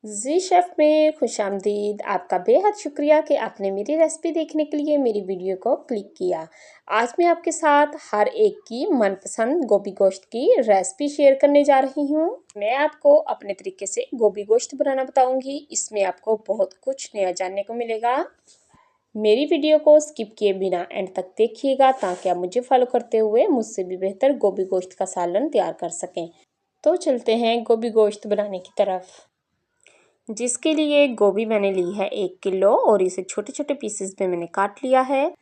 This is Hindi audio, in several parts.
जी शेफ़ में खुशामदीद। आपका बेहद शुक्रिया कि आपने मेरी रेसिपी देखने के लिए मेरी वीडियो को क्लिक किया। आज मैं आपके साथ हर एक की मनपसंद गोभी गोश्त की रेसिपी शेयर करने जा रही हूँ। मैं आपको अपने तरीके से गोभी गोश्त बनाना बताऊँगी। इसमें आपको बहुत कुछ नया जानने को मिलेगा। मेरी वीडियो को स्किप किए बिना एंड तक देखिएगा ताकि आप मुझे फॉलो करते हुए मुझसे भी बेहतर गोभी गोश्त का सालन तैयार कर सकें। तो चलते हैं गोभी गोश्त बनाने की तरफ। जिसके लिए गोभी मैंने ली है 1 किलो और इसे छोटे छोटे पीसेस में मैंने काट लिया है।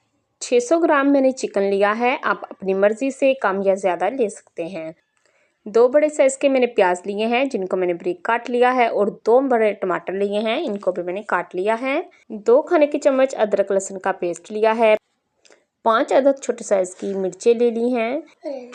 600 ग्राम मैंने चिकन लिया है। आप अपनी मर्ज़ी से कम या ज़्यादा ले सकते हैं। 2 बड़े साइज़ के मैंने प्याज लिए हैं जिनको मैंने बारीक काट लिया है और 2 बड़े टमाटर लिए हैं, इनको भी मैंने काट लिया है। 2 खाने के चम्मच अदरक लहसुन का पेस्ट लिया है। 5 अदद छोटे साइज़ की मिर्चें ले ली हैं।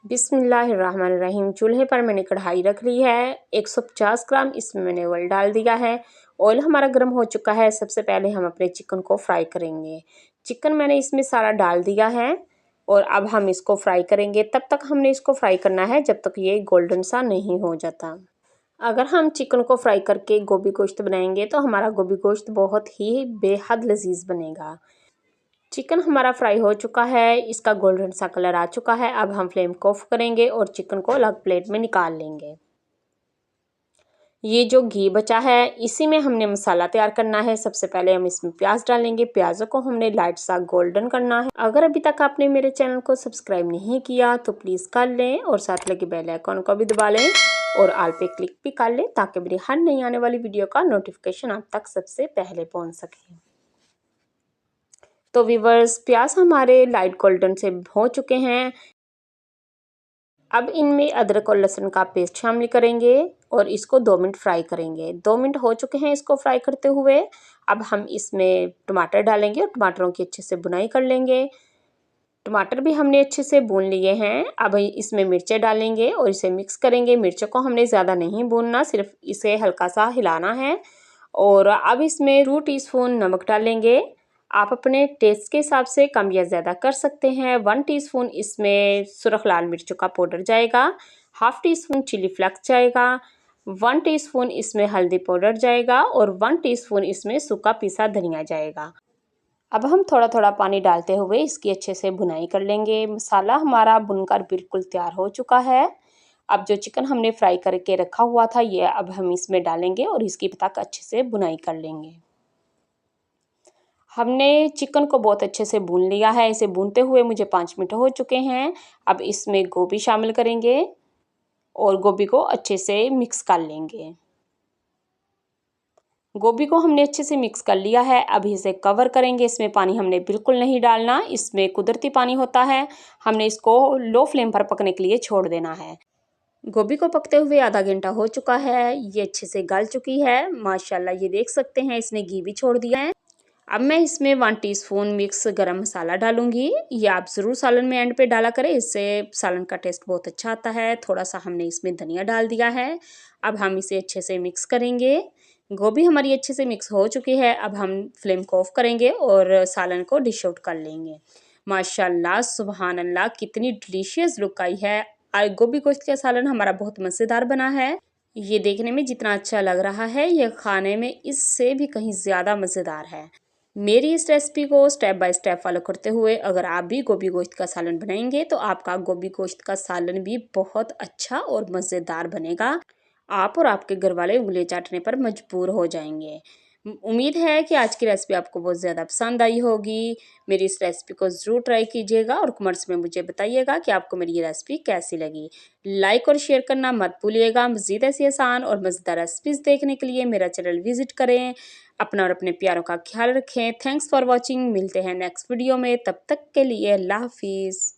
बिस्मिल्लाहिर्रहमानिर्रहीम। चूल्हे पर मैंने कढ़ाई रख ली है। 150 ग्राम इसमें मैंने ऑयल डाल दिया है। ऑयल हमारा गर्म हो चुका है। सबसे पहले हम अपने चिकन को फ्राई करेंगे। चिकन मैंने इसमें सारा डाल दिया है और अब हम इसको फ्राई करेंगे। तब तक हमने इसको फ्राई करना है जब तक ये गोल्डन सा नहीं हो जाता। अगर हम चिकन को फ्राई करके गोभी गोश्त बनाएंगे तो हमारा गोभी गोश्त बहुत ही बेहद लजीज बनेगा। चिकन हमारा फ्राई हो चुका है, इसका गोल्डन सा कलर आ चुका है। अब हम फ्लेम को ऑफ करेंगे और चिकन को अलग प्लेट में निकाल लेंगे। ये जो घी बचा है इसी में हमने मसाला तैयार करना है। सबसे पहले हम इसमें प्याज डालेंगे। प्याजों को हमने लाइट सा गोल्डन करना है। अगर अभी तक आपने मेरे चैनल को सब्सक्राइब नहीं किया तो प्लीज़ कर लें और साथ लगे बेल आइकन को भी दबा लें और ऑल पे क्लिक भी कर लें ताकि मेरी हर नई आने वाली वीडियो का नोटिफिकेशन आप तक सबसे पहले पहुँच सके। तो व्यूअर्स, प्याज हमारे लाइट गोल्डन से हो चुके हैं। अब इनमें अदरक और लहसुन का पेस्ट शामिल करेंगे और इसको 2 मिनट फ्राई करेंगे। 2 मिनट हो चुके हैं इसको फ्राई करते हुए। अब हम इसमें टमाटर डालेंगे और टमाटरों की अच्छे से बुनाई कर लेंगे। टमाटर भी हमने अच्छे से भून लिए हैं। अब इसमें मिर्चें डालेंगे और इसे मिक्स करेंगे। मिर्चों को हमने ज़्यादा नहीं भूनना, सिर्फ इसे हल्का सा हिलाना है। और अब इसमें 2 टीस्पून नमक डालेंगे। आप अपने टेस्ट के हिसाब से कम या ज़्यादा कर सकते हैं। 1 टीस्पून इसमें सुरख लाल मिर्चों का पाउडर जाएगा। हाफ टीस्पून चिली फ्लेक्स जाएगा। 1 टीस्पून इसमें हल्दी पाउडर जाएगा और 1 टीस्पून इसमें सूखा पिसा धनिया जाएगा। अब हम थोड़ा थोड़ा पानी डालते हुए इसकी अच्छे से भुनाई कर लेंगे। मसाला हमारा भुनकर बिल्कुल तैयार हो चुका है। अब जो चिकन हमने फ्राई करके रखा हुआ था ये अब हम इसमें डालेंगे और इसकी तक अच्छे से भुनाई कर लेंगे। हमने चिकन को बहुत अच्छे से भून लिया है। इसे भूनते हुए मुझे 5 मिनट हो चुके हैं। अब इसमें गोभी शामिल करेंगे और गोभी को अच्छे से मिक्स कर लेंगे। गोभी को हमने अच्छे से मिक्स कर लिया है। अब इसे कवर करेंगे। इसमें पानी हमने बिल्कुल नहीं डालना, इसमें कुदरती पानी होता है। हमने इसको लो फ्लेम पर पकने के लिए छोड़ देना है। गोभी को पकते हुए आधा घंटा हो चुका है। ये अच्छे से गल चुकी है माशाल्लाह। ये देख सकते हैं इसने घी भी छोड़ दिया है। अब मैं इसमें 1 टीस्पून मिक्स गरम मसाला डालूंगी। ये आप ज़रूर सालन में एंड पे डाला करें, इससे सालन का टेस्ट बहुत अच्छा आता है। थोड़ा सा हमने इसमें धनिया डाल दिया है। अब हम इसे अच्छे से मिक्स करेंगे। गोभी हमारी अच्छे से मिक्स हो चुकी है। अब हम फ्लेम को ऑफ करेंगे और सालन को डिश आउट कर लेंगे। माशाल्लाह सुबहान अल्लाह, कितनी डिलीशियस लुक आई है। गोभी गोश्त का सालन हमारा बहुत मज़ेदार बना है। ये देखने में जितना अच्छा लग रहा है ये खाने में इससे भी कहीं ज़्यादा मज़ेदार है। मेरी इस रेसिपी को स्टेप बाय स्टेप फॉलो करते हुए अगर आप भी गोभी गोश्त का सालन बनाएंगे तो आपका गोभी गोश्त का सालन भी बहुत अच्छा और मज़ेदार बनेगा। आप और आपके घर वाले उंगली चाटने पर मजबूर हो जाएंगे। उम्मीद है कि आज की रेसिपी आपको बहुत ज़्यादा पसंद आई होगी। मेरी इस रेसिपी को ज़रूर ट्राई कीजिएगा और कमेंट्स में मुझे बताइएगा कि आपको मेरी ये रेसिपी कैसी लगी। लाइक और शेयर करना मत भूलिएगा। मज़ीद ऐसी आसान और मज़ेदार रेसिपीज़ देखने के लिए मेरा चैनल विजिट करें। अपना और अपने प्यारों का ख्याल रखें। Thanks for watching. मिलते हैं नेक्स्ट वीडियो में, तब तक के लिए अल्लाह हाफिज़।